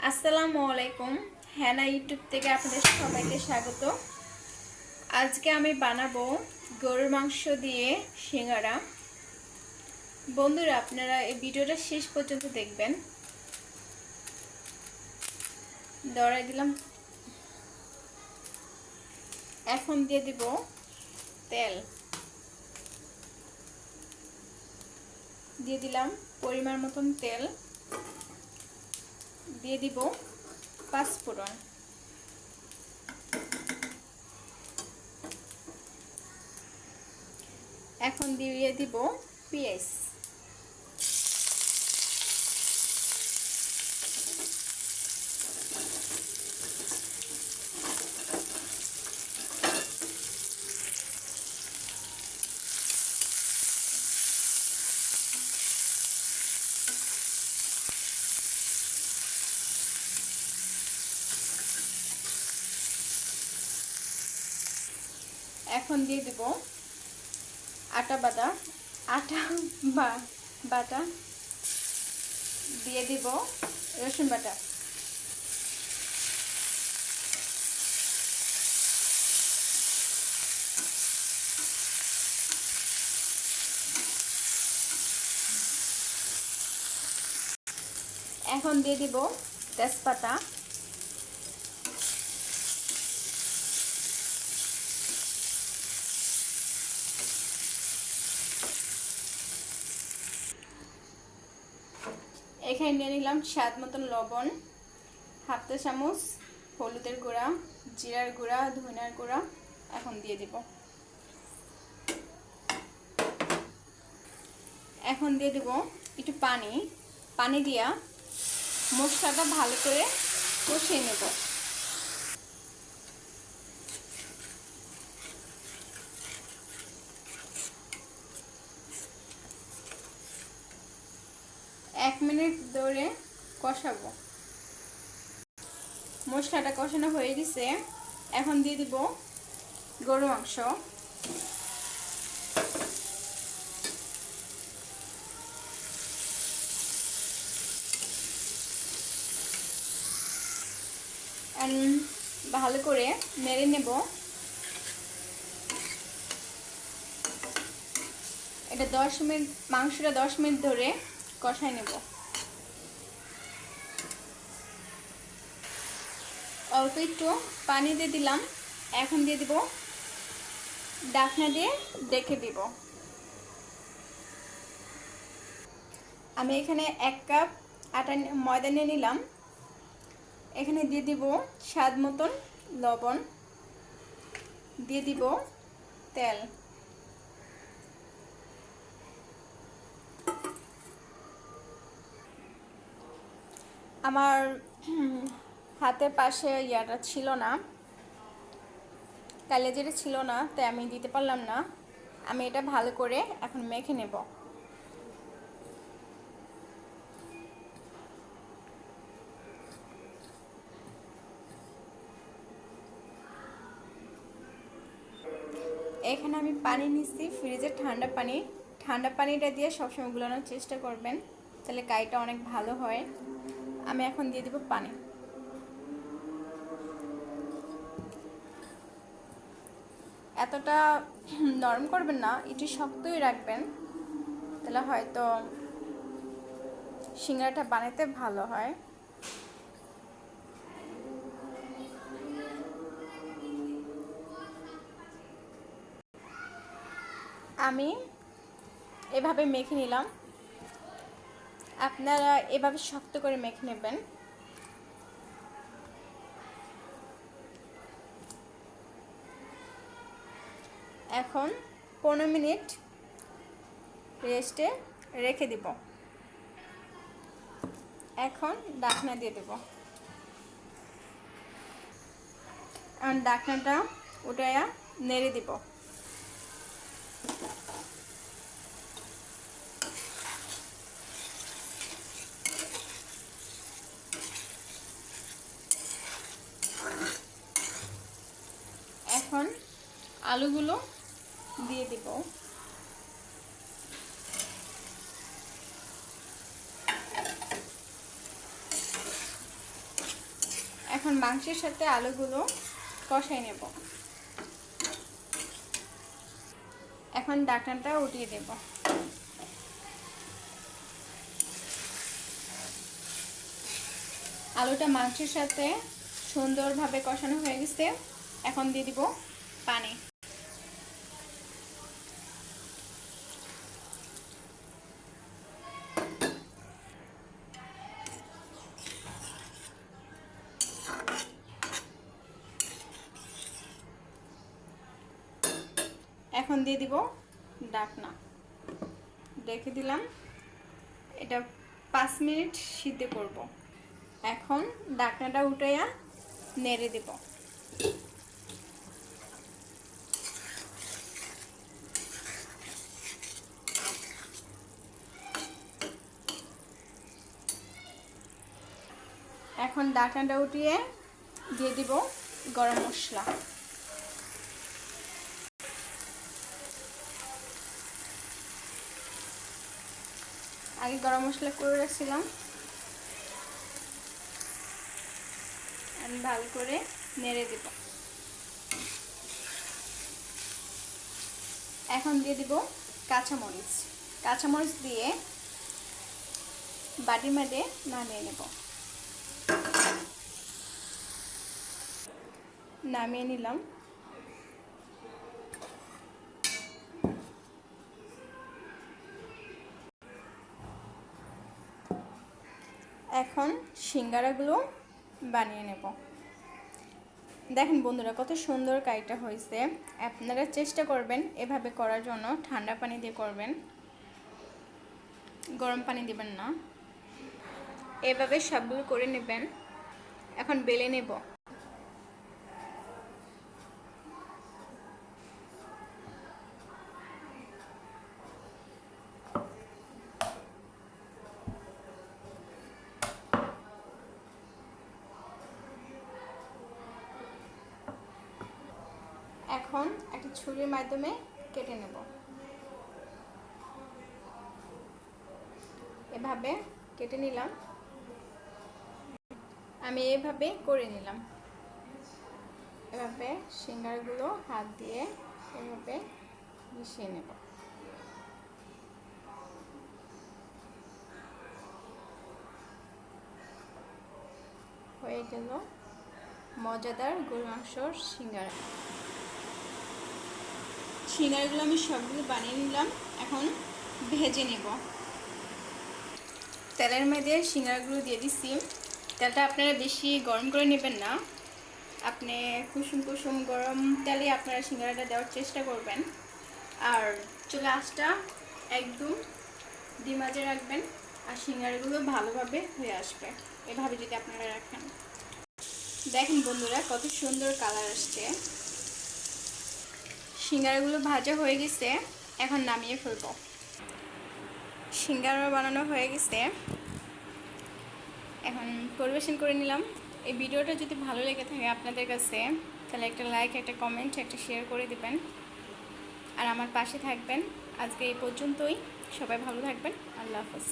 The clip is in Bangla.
আসসালামু আলাইকুম। হ্যানা ইউটিউব থেকে আপনাদের সবাইকে স্বাগত। আজকে আমি বানাবো গরুর মাংস দিয়ে সিঙ্গারা। বন্ধুরা, আপনারা এই ভিডিওটা শেষ পর্যন্ত দেখবেন। দড়াই দিলাম। এখন দিয়ে দিব তেল, দিয়ে দিলাম পরিমাণ মতন তেল, দিয়ে দিব পাঁচফোড়ন, এখন দিয়ে দিব পেঁয়াজ, এখন দিয়ে দিব আটা বাটা, দিয়ে দিব রসুন বাটা, এখন দিয়ে দিব তেজপাতা, এখানে নিয়ে নিলাম স্বাদ মতন লবণ, হাফ চা চামচ হলুদের গুঁড়া, জিরার গুঁড়া, ধনিয়ার গুঁড়া এখন দিয়ে দিব। এখন দিয়ে দিব একটু পানি দিয়া মশলাটা ভালো করে কষিয়ে নেব। এক মিনিট ধরে কষাবো। মশলাটা কষানো হয়ে গেছে, এখন দিয়ে দিব গরুর মাংস, ভালো করে নেড়ে নেব। এটা 10 মিনিট, মাংসটা 10 মিনিট ধরে কষাই নেব। অল্প একটু পানি দিয়ে দিলাম, এখন দিয়ে দিব ঢাকনা দিয়ে ঢেকে দিব। আমি এখানে 1 কাপ ময়দা নিয়ে নিলাম, এখানে দিয়ে দিব স্বাদ মতন লবণ, দিয়ে দিব তেল, আমার হাতের পাশে ইয়াটা ছিল না, কালেজিরা ছিল না, তাই আমি দিতে পারলাম না। আমি এটা ভালো করে এখন মেখে নেব। এখানে আমি পানি নিচ্ছি, ফ্রিজের ঠান্ডা পানিটা দিয়ে সবসময় গুলানোর চেষ্টা করবেন, তাহলে কাইটা অনেক ভালো হয়। আমি এখন দিয়ে দিব পানি। এতটা নরম করবেন না, একটু শক্তই রাখবেন, তাহলে হয়তো সিঙ্গারাটা বানাতে ভালো হয়। আমি এভাবে মেখে নিলাম, আপনারা এভাবে শক্ত করে মেখে নেবেন। এখন 15 মিনিট রেস্টে রেখে দিব। এখন ঢাকনা দিয়ে দেব, আর ঢাকনাটা উঠায়া নেড়ে দিব। এখন আলুগুলো দিয়ে দিব। এখন মাংসের সাথে আলুগুলো কষাই নেব। এখন ঢাকনাটা উঠিয়ে দেব। আলুটা মাংসের সাথে সুন্দরভাবে কষানো হয়ে গেছে। এখন দিয়ে দিব পানি। এখন দিয়ে দিব ঢাকনা, রেখে দিলাম। এটা 5 মিনিট সিদ্ধ করব। এখন ঢাকনাটা উঠাইয়া নেড়ে দেব। এখন ঢাকনাটা উঠিয়ে দিয়ে দিব গরম মশলা। আগে গরম মশলা করে রাখছিলাম, আমি ভালো করে নেড়ে দেব। এখন দিয়ে দিব কাঁচামরিচ। কাঁচামরিচ দিয়ে বাটির মধ্যে নামিয়ে নেব। নামিয়ে নিলাম। এখন সিঙ্গারাগুলো বানিয়ে নেব। দেখেন বন্ধুরা কত সুন্দর কাইটা হয়েছে। আপনারা চেষ্টা করবেন এভাবে করার জন্য। ঠান্ডা পানি দিয়ে করবেন, গরম পানি দিবেন না। এভাবে সবগুলো করে নেবেন। এখন বেলে নেব। এখন একটা ছুরির মাধ্যমে কেটে নেব। এভাবে কেটে নিলাম। আমি এভাবে করে নিলাম। এভাবে সিঙ্গারাগুলো হাত দিয়ে এভাবে মিশিয়ে নেব। হয়ে গেল মজাদার গরুর মাংসর সিঙ্গারা। সিঙ্গারাগুলো আমি সবগুলো বানিয়ে নিলাম। এখন ভেজে নেব। তেলের মধ্যে সিঙ্গারাগুলো দিয়ে দিচ্ছি। তেলটা আপনারা বেশি গরম করে নেবেন না। আপনি কুসুম কুসুম গরম তেলে আপনারা সিঙ্গারাটা দেওয়ার চেষ্টা করবেন। আর চুলা আঁচটা একদম ডিমাজে রাখবেন। আর সিঙ্গারাগুলো ভালোভাবে হয়ে আসবে এভাবে যদি আপনারা রাখেন। দেখেন বন্ধুরা কত সুন্দর কালার আসছে। সিঙ্গারাগুলো ভাজা হয়ে গেছে। এখন নামিয়ে ফেলব। সিঙ্গারা বানানো হয়ে গেছে। এখন পরিবেশন করে নিলাম। এই ভিডিওটা যদি ভালো লেগে থাকে আপনাদের কাছে, তাহলে একটা লাইক, একটা কমেন্ট, একটা শেয়ার করে দিবেন। আর আমার পাশে থাকবেন। আজকে এই পর্যন্তই। সবাই ভালো থাকবেন। আল্লাহ হাফেজ।